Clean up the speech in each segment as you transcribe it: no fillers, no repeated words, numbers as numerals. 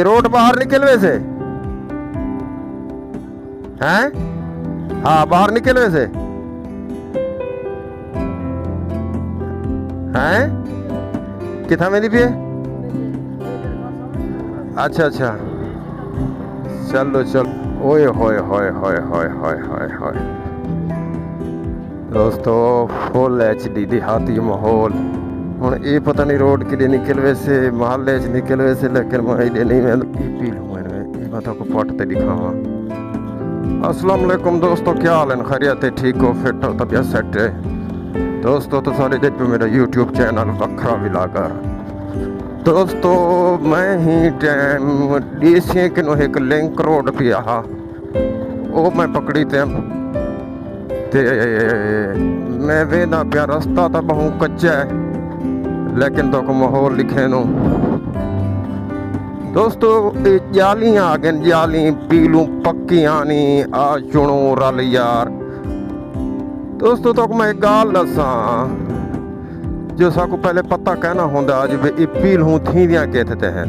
Road बाहर निकल वैसे हैं? हाँ बाहर निकल वैसे हैं? किथा में दी पिए? अच्छा अच्छा चलो चलो। ओए होए होए होए होए होए होए होए दोस्तों फुल HD देहाती माहौल। हूँ ये पता नहीं रोड के लिए निकल वैसे महल्ले च निकल वैसे लेकिन मैं ये नहीं मैं पी लूँ मैं तो पट ते दिखावा। अस्सलाम वालेकुम दोस्तों, क्या हाल है? खैरियत है? ठीक हो? फिट हो? तबीयत सेट है? दोस्तों तो सारे देख पे मेरा YouTube चैनल वखरा विलागर। दोस्तों मैं ही टाइम डीसी कि एक लिंक रोड पे आ वो मैं पकड़ी ते मैं वेंदा पिया। रास्ता तो बहु कच्चा है लेकिन तो माहौल लिखे नो दोस्तों जाली आ गए जाली पीलू पक्की आनी आ चुनो रल यार। दोस्तों तो मैं एक गाल दसा जो साकू पहले पता कहना होंदा अज भी पीलू थी कहते हैं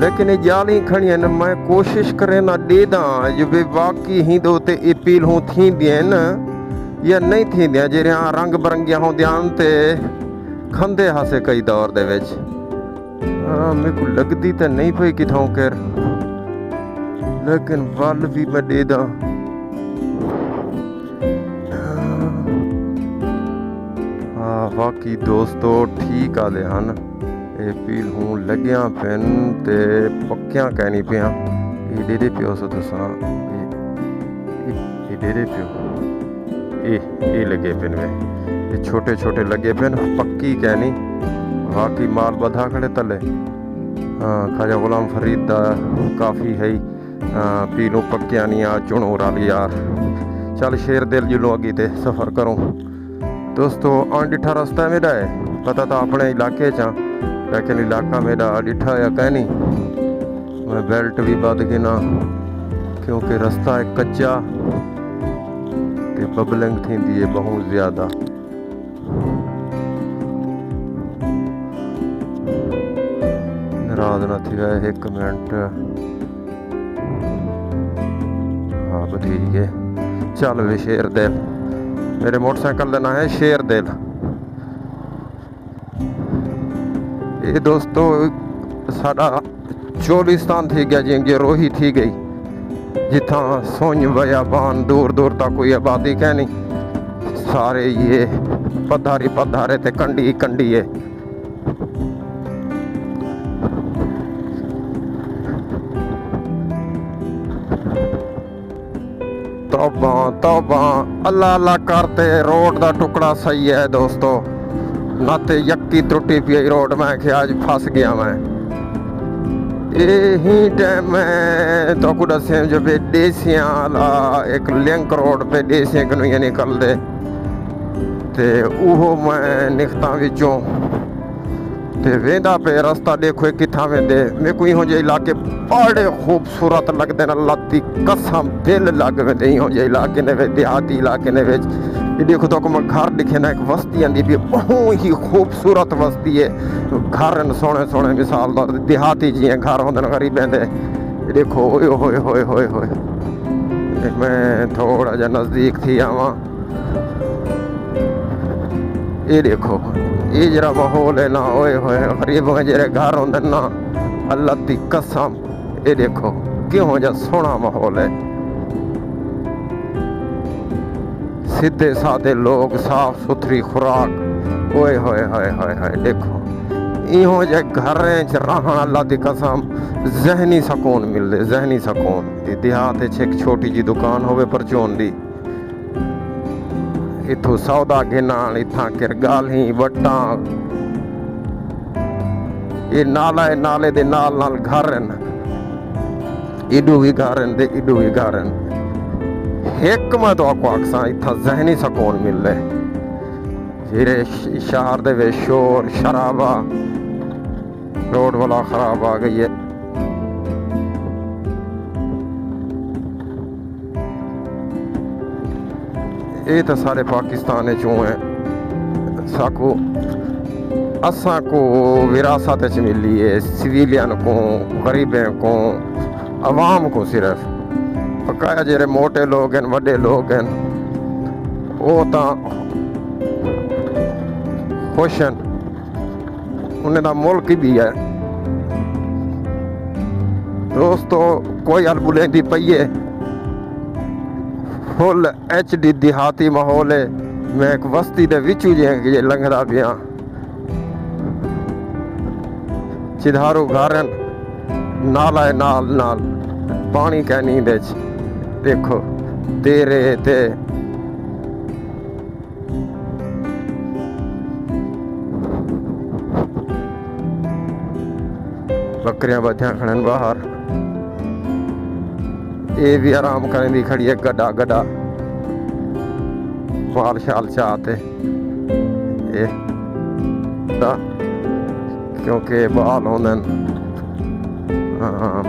लेकिन ये जाली खड़ी है मैं कोशिश करे ना दे दा जो भी वाकई ही दो ते पीलू थी न या नहीं थी जेरिया रंग बरंगिया होंदियां ते खंदे हासे कई दौर दे विच। हाँ मेरे को लगती तो नहीं पई किथों कर लेकिन वल भी मैं दे दा। हाँ बाकी दोस्तों ठीक आदे हन ये पील हूँ लग्या पेन ते पक्कियां कहनी पिया ये डेरे पियो सो तुसा ये डेरे पियो ये लगे पेन में ये छोटे छोटे लगे पेन पक्की कहनी बाकी माल बधा खड़े तले। ख्वाजा गुलाम फरीद दा काफ़ी है पीलू पक्किया नहीं आ चुनो रल यार। चल शेर दिल जुलो अगी ते सफ़र करूँ दोस्तों। आन डिठा रास्ता मेरा है पता तो अपने इलाके चा लेकिन इलाका मेरा डिठा या कह नहीं मैं बेल्ट भी बद गिना क्योंकि रास्ता है कच्चा ते बबलिंग थी है बहुत ज़्यादा। नाराज ना थी वह एक मिनट। हाँ बधीए चल वे शेर दिल मेरे मोटरसाइकिल का नाम है शेर दिल। ये दोस्तों साडा चोलिस्तान थी गया जी रोही थी गई जिथा सोन बयाबान दूर दूर तक कोई आबादी कह नहीं सारे ये पधारे ते कंडी कंडी है। तौबा तौबा अल्लाह अल्लाह करते रोड का टुकड़ा सही है दोस्तों ना ते यक्की त्रुटी पी रोड में कि आज फंस गया मैं। यही टाइम में तो कुछ दसिया जो भी देसियां वाला एक लिंक रोड पे देसियां कन्हैया निकल दे ते उहो मैं निकता विचों ते वेंदा पे रास्ता देखो किथा वेंदे मेरे को इहो जे इलाके बड़े खूबसूरत लगते हैं। अल्लाह दी कसम दिल लग वेंदे इहो जे इलाके ने वे देहाती इलाके ने विच ये देखो तो मैं घर दिखे ना एक बस्ती आंदी भी बहुत ही खूबसूरत बस्ती है। घर सोने सोने मिसाल दा देहाती जियां घर होंदे न गरीबें दे। ये देखो ओए होए होए होए होए मैं थोड़ा जा नज़दीक थी आवा ये देखो ये जरा माहौल है ना ओए होए गरीब जरे घर होंदे ना अल्लाह दी कसम ये देखो क्यों जा सोहना माहौल है। सीधे साधे लोग साफ सुथरी खुराक ओए होए होए होए होए देखो इहो जे घरें च रहन अल्लाह दी कसम जहनी सकून मिलदे जहनी सकून। देहात च एक छोटी जी दुकान होवे परचून दी इथों सौदा गिनान इथां किरगाल ही वटां ये नाला है नाले दे नाल नाल घर हैं इडू भी घर हैं ते इडू भी घर हैं। एक मैं तो आपको आखसा इतना जहनी सकून मिल रहे जेरे शहर दे वे शोर शराबा रोड वाला खराब आ गई है। ये तो सारे पाकिस्तान चो है साकू असा को विरासत च मिली है, सिविलियन को, गरीबें को, अवाम को सिर्फ। बकाया जेरे मोटे लोग हैं, वड्डे लोग हैं, वो तो खुश हैं, उन्हें दा मुल्क भी है। दोस्तों कोई हल बुलेंदी पई है, फुल HD देहाती माहौल है। मैं एक बस्ती दे विचू जे लंघदा पिया, चिधारू घरन, नाला है नाल नाल, पानी कै नींद देखो दे रहे थे। बकरियां बधिया खड़न बाहर, ये भी आराम करें दी खड़ी है गड्ढा गड्ढा माल शाल चाहते ये क्योंकि बाल होंदे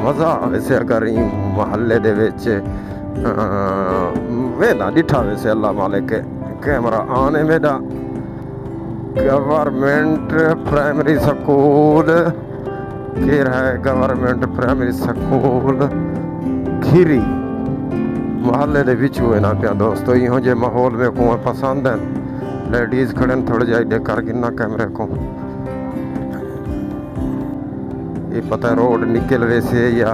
मज़ा वैसे अगर महल्ले दे विच वेदा डिठा वैसे अल्लाह मालिक कैमरा आने मेरा गवर्नमेंट प्राइमरी स्कूल केर है, गवर्नमेंट प्राइमरी स्कूल खीरी महल्ले दे विच हुए ना पिया। दोस्तों इहो जे माहौल में को पसंद है, लेडीज खड़न थोड़े जाए कर गिना कैमरे को, ये पता है रोड निकल वैसे या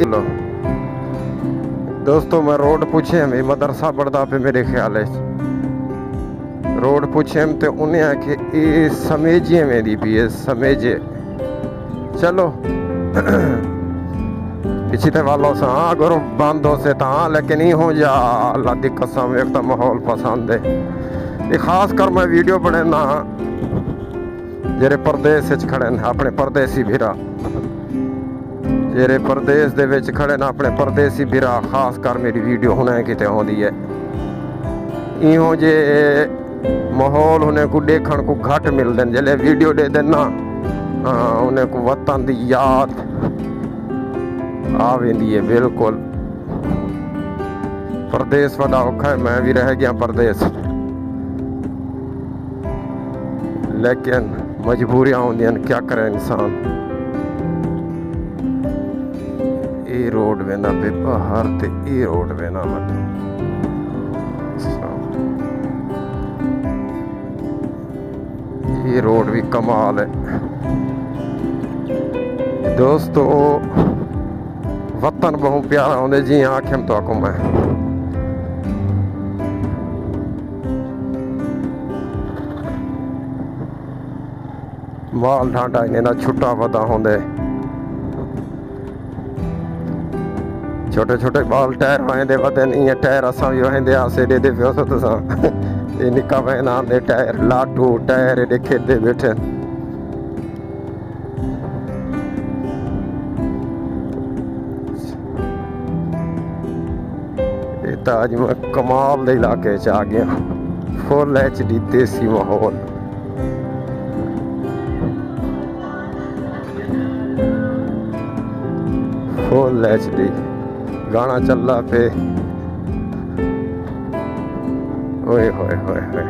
लो। दोस्तों मैं रोड पूछे हमें मदरसा पढ़दा पे मेरे ख्याल है, रोड पूछे हम तो उन्हें आखे ये समेजे में दी पी है, समेजे चलो पिछले वालों से हाँ अगर बंद हो से हाँ, लेकिन ही हो जा अल्लाह दी कसम एक तो माहौल पसंद है। ये खास कर मैं वीडियो बनाना जेरे परदेस खड़े न अपने परदेसी भीरा, जेरे परदेस दे विच खड़े न अपने परदेसी भीरा, खास कर मेरी वीडियो हुने किते होंदी है। इहो जे माहौल उन्हें को देखण को घट मिलदे जले वीडियो दे देना, उन्हें को वतन दी याद आ वेंदी है। बिल्कुल परदेस वड़ा औखा है, मैं भी रह गया परदेस, लेकिन मजबूरियां होंदियां, क्या करे इंसान। ये रोड वेना पे बाहर ते ये रोड वेना मत, ये रोड भी कमाल है। दोस्तों वतन बहुत प्यारा होंदे जी आखिम तो आखूं मैं। माल ढांडा इन्हें ना छुट्टा वदा होंदे, छोटे छोटे बाल टायर वहेंदे वदे नहीं टायर असा भी वहेंदे आसे दे दे पियो तुसा ये निका वहना दे टायर लाटू टायर दे खेदे बैठे। ये तो आज मैं कमाल दे इलाके च आ गया, फुल HD देसी माहौल। फुल HD गाना चल रहा पे, ओए होए होए होए।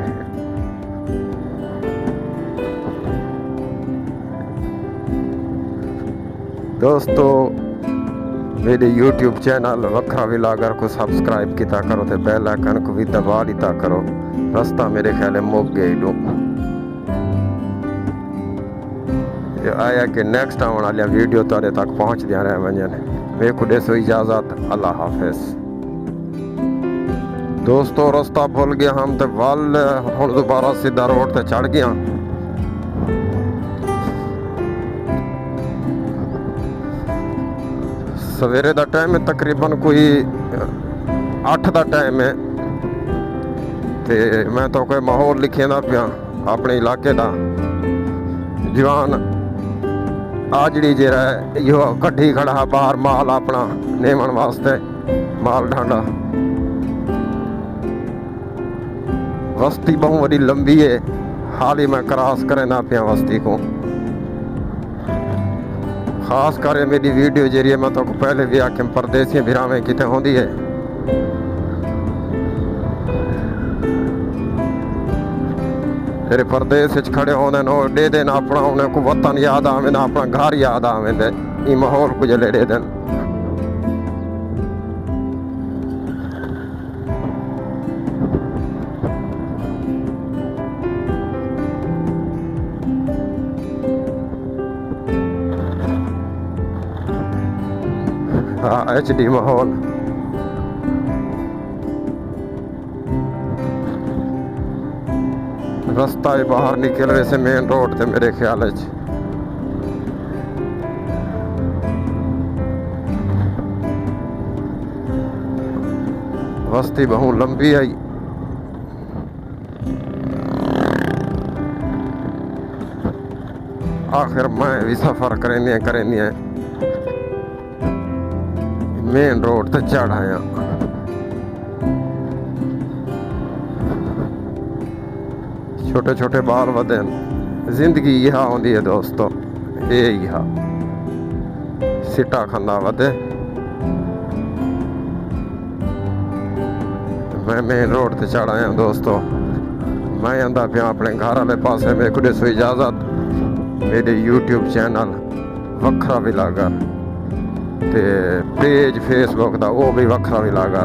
दोस्तों मेरे YouTube चैनल वखरा विलागर को सब्सक्राइब किया करो तो बेल आइकन को भी दबा दिता करो। रास्ता मेरे ख्याल है मुक गई लो आया कि नेक्स्ट आने वाली वीडियो तारे तक पहुँच दिया रहे वजन। मेरे को देसो इजाज़त, अल्लाह हाफिज। दोस्तों रास्ता भूल गया हम तो वल हुण दोबारा सीधा रोड ते चढ़ गया। सवेरे का टाइम है, तकरीबन कोई 8 का टाइम है, ते मैं तो कोई माहौल लिखे दा पिया अपने इलाके का। जवान आजड़ी जरा यो कड्ढी खड़ा बाहर माल अपना नेमन वास्ते, माल ढांडा। बस्ती बहुत बड़ी लंबी है, हाल ही मैं क्रॉस करे ना पिया बस्ती को। खास कर मेरी वीडियो जरिए मैं तो पहले भी आके परदेसी भिरावें कितने होंदी है। ਜਿਹੜੇ ਪਰਦੇਸ ਵਿੱਚ ਖੜੇ ਹੁੰਦੇ ਨੇ ਉਹ ਡੇ ਦਿਨ ਆਪਣਾ ਉਹਨਾਂ ਕੋ ਵਤਨ ਯਾਦ ਆਵੇ ਨਾ ਆਪਣਾ ਘਰ ਯਾਦ ਆਵੇ ਦੇ ਇਹ ਮਾਹੌਲ ਕੁਝ ਲੜੇ ਦਿਨ हाँ HD माहौल रास्ता ही बाहर निकल वैसे मेन रोड थे मेरे ख्याल बस्ती बहु लंबी आई आखिर मैं भी सफर करेंगे मेन रोड ते चढ़ आया छोटे छोटे बाल वधे जिंदगी यह आती है दोस्तों ये सिटा खंदा वधे मैं मेन रोड ते चढ़ आया दोस्तों मैं आंदा पिया अपने घर वाले पासे में कुछ सो इजाजत मेरे YouTube चैनल वखरा भी लागा ते पेज फेसबुक का वो भी वखरा भी लागा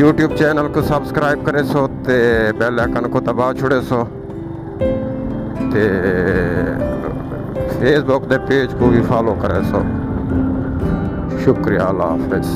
YouTube चैनल को सब्सक्राइब करे सो ते बेल आइकन को दबा छोड़े सो ते फेसबुक के पेज को भी फॉलो करे सो शुक्रिया अल्लाह हाफिज़।